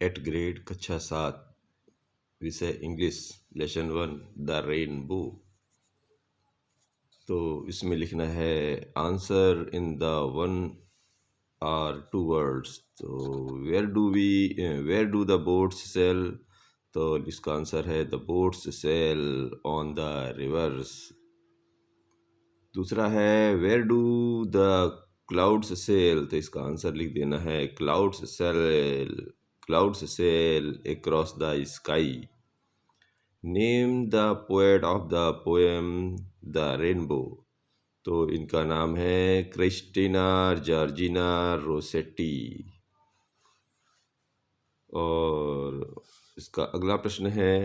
Eight grade कक्षा 7 विषय English lesson 1 the rainbow. तो इसमें लिखना है आंसर इन द वन और टू वर्ड्स। तो where do the boats sail. तो इसका आंसर है the boats sail on the rivers. दूसरा है where do the clouds sail. तो इसका आंसर लिख देना है clouds sail across the sky. Name the poet of the poem the rainbow. तो इनका नाम है क्रिस्टीना जॉर्जिना रोसेट्टी। और इसका अगला प्रश्न है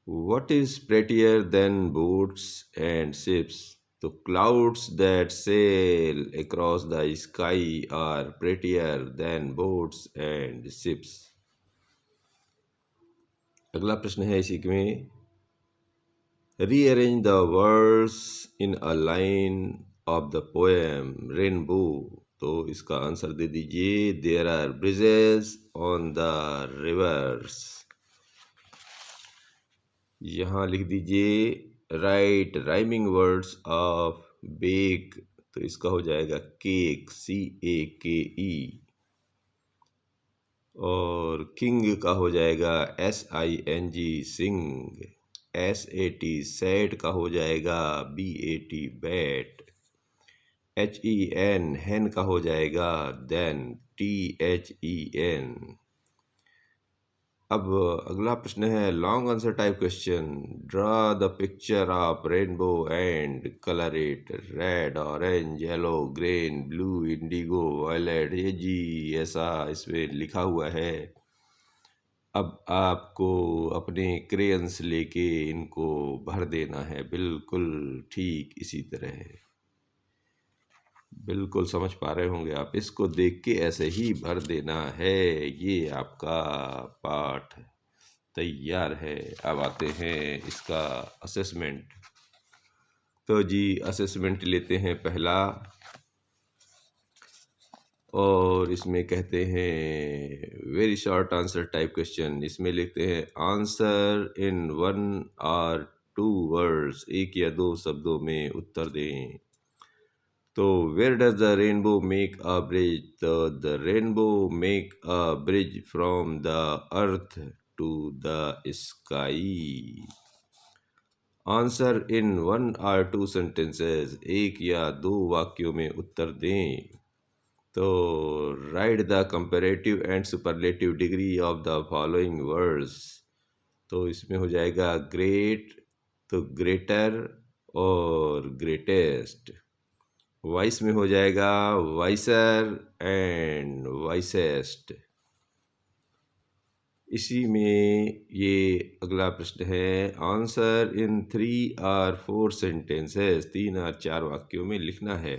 what is prettier than boats and ships. तो clouds that sail across the sky are prettier than boats and ships. अगला प्रश्न है इसी में rearrange the words in a line of the poem rainbow. तो इसका आंसर दे दीजिए there are bridges on the rivers. यहाँ लिख दीजिए right rhyming words of beck. तो इसका हो जाएगा केक CAKE। और किंग का हो जाएगा SING सिंग। SAT का हो जाएगा BAT बैट। HEN का हो जाएगा देन THEN। अब अगला प्रश्न है long answer type question. Draw the picture of rainbow and colour it red orange yellow green blue indigo violet. ये जी ऐसा इसमें लिखा हुआ है। अब आपको अपने क्रेयंस लेके इनको भर देना है बिल्कुल ठीक इसी तरह। बिल्कुल समझ पा रहे होंगे आप। इसको देख के ऐसे ही भर देना है। ये आपका पाठ तैयार है। अब आते हैं इसका असेसमेंट। तो जी असेसमेंट लेते हैं पहला। और इसमें कहते हैं very short answer type question. इसमें लिखते हैं आंसर इन 1 और 2 वर्ड्स। एक या दो शब्दों में उत्तर दें। तो where does the rainbow make a bridge. तो the rainbow make a bridge from the earth to the sky. Answer in 1 और 2 सेंटेंसेस। एक या दो वाक्यों में उत्तर दें। तो right the comparative and superlative degree of the following words. तो इसमें हो जाएगा ग्रेट तो ग्रेटर और ग्रेटेस्ट। वॉइस में हो जाएगा वॉइसर एंड वॉइसेस्ट। इसी में ये अगला प्रश्न है आंसर इन 3 और 4 सेंटेंसेस। 3 और 4 वाक्यों में लिखना है।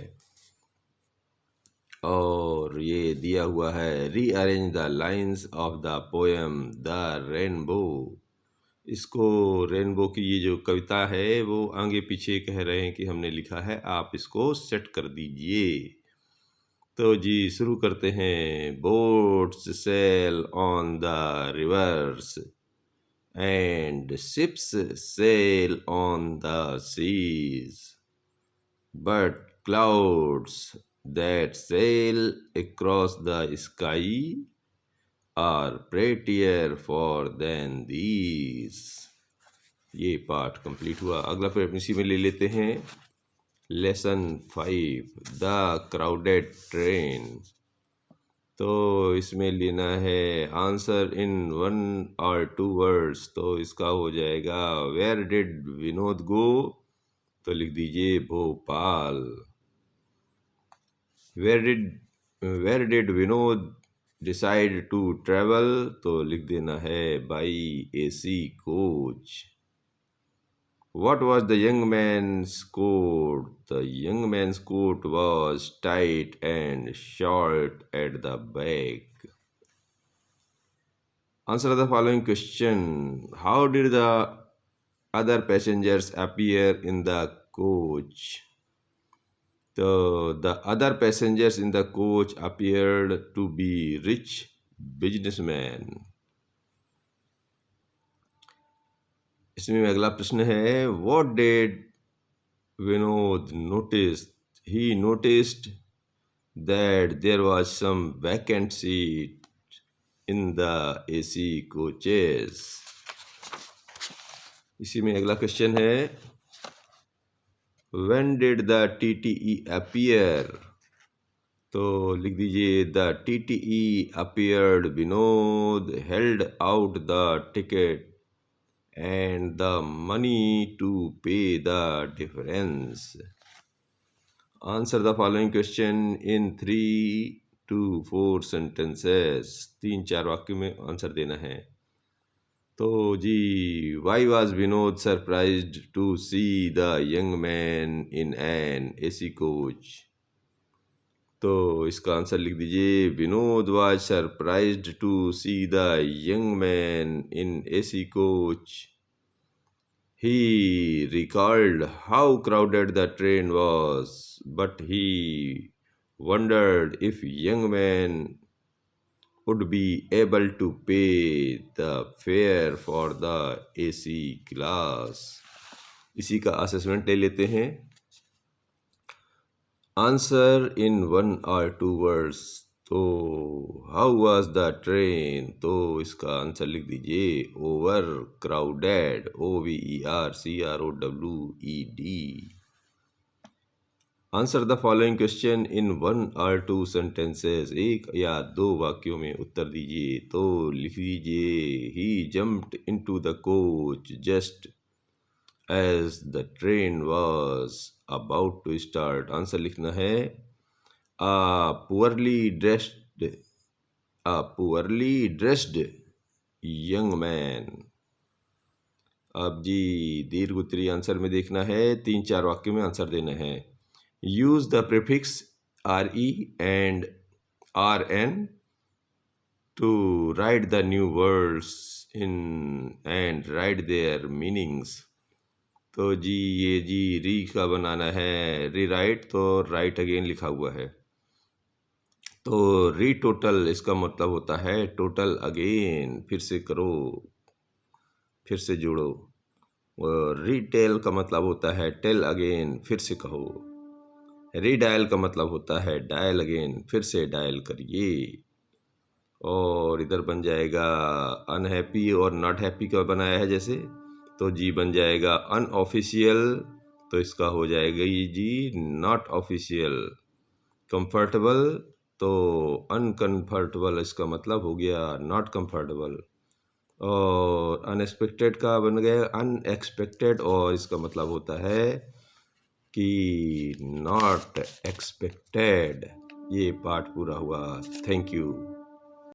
और ये दिया हुआ है rearrange the lines of the poem the rainbow. इसको रेनबो की ये जो कविता है वो आगे पीछे कह रहे हैं कि हमने लिखा है, आप इसको सेट कर दीजिए। तो जी शुरू करते हैं। Boats sail on the rivers and ships sail on the seas but clouds that sail across the sky are prettier for than these। ये पार्ट कंप्लीट हुआ। अगला फिर इसी में ले लेते हैं लेसन 5 द क्राउडेड ट्रेन। तो इसमें लेना है आंसर इन 1 और 2 वर्ड्स। तो इसका हो जाएगा वेयर डिड विनोद गो। तो लिख दीजिए Bhopal. Where did Vinod decide to travel. तो लिख देना है by AC coach. What was the young man's coat? The young man's coat was tight and short at the back. Answer the following question. How did the other passengers appear in the coach? The other passengers in the coach appeared to be rich businessman. इसमें अगला प्रश्न है, what did Vinod notice? He noticed that there was some vacant seat in the AC coaches. इसी में अगला question है, when did the TTE appear? तो लिख दीजिए, the TTE appeared. Vinod held out the ticket and the money to pay the difference. Answer the following question in 3 to 4 sentences. 3-4 वाक्य में answer देना है। तो जी, why was Vinod surprised to see the young man in an AC coach? तो इसका answer लिख दीजिए, Vinod was surprised to see the young man in AC coach. He recalled how crowded the train was, but he wondered if young man would be able to pay the fare for the AC class. इसी का assessment ले लेते हैं। Answer in 1 or 2 words। तो how was the train? तो इसका answer लिख दीजिए, over crowded, OVERCROWED। Answer the following question in 1 or 2 sentences। 1 या 2 वाक्यों में उत्तर दीजिए। तो लिख दीजिए, he jumped into the coach just as the train was about to start. Answer लिखना है, a poorly dressed young man। अब जी दीर्घ उत्तरी आंसर में देखना है, 3-4 वाक्यों में आंसर देना है। Use the prefix RE and RN to write the new words in and write their meanings। तो जी ये जी री का बनाना है, रीराइट, तो राइट अगेन लिखा हुआ है। तो री टोटल इसका मतलब होता है टोटल अगेन, फिर से करो, फिर से जोड़ो। रीटेल का मतलब होता है टेल अगेन, फिर से कहो। रीडायल का मतलब होता है डायल अगेन, फिर से डायल करिए। और इधर बन जाएगा अनहैप्पी और नॉट हैप्पी का बनाया है जैसे, तो जी बन जाएगा अनऑफिशियल, तो इसका हो जाएगा ये जी नॉट ऑफिशियल। कंफर्टेबल, तो अनकंफर्टेबल इसका मतलब हो गया नॉट कंफर्टेबल। और अनएक्सपेक्टेड का बन गया अनएक्सपेक्टेड, और इसका मतलब होता है कि नॉट एक्सपेक्टेड। ये पार्ट पूरा हुआ। Thank you.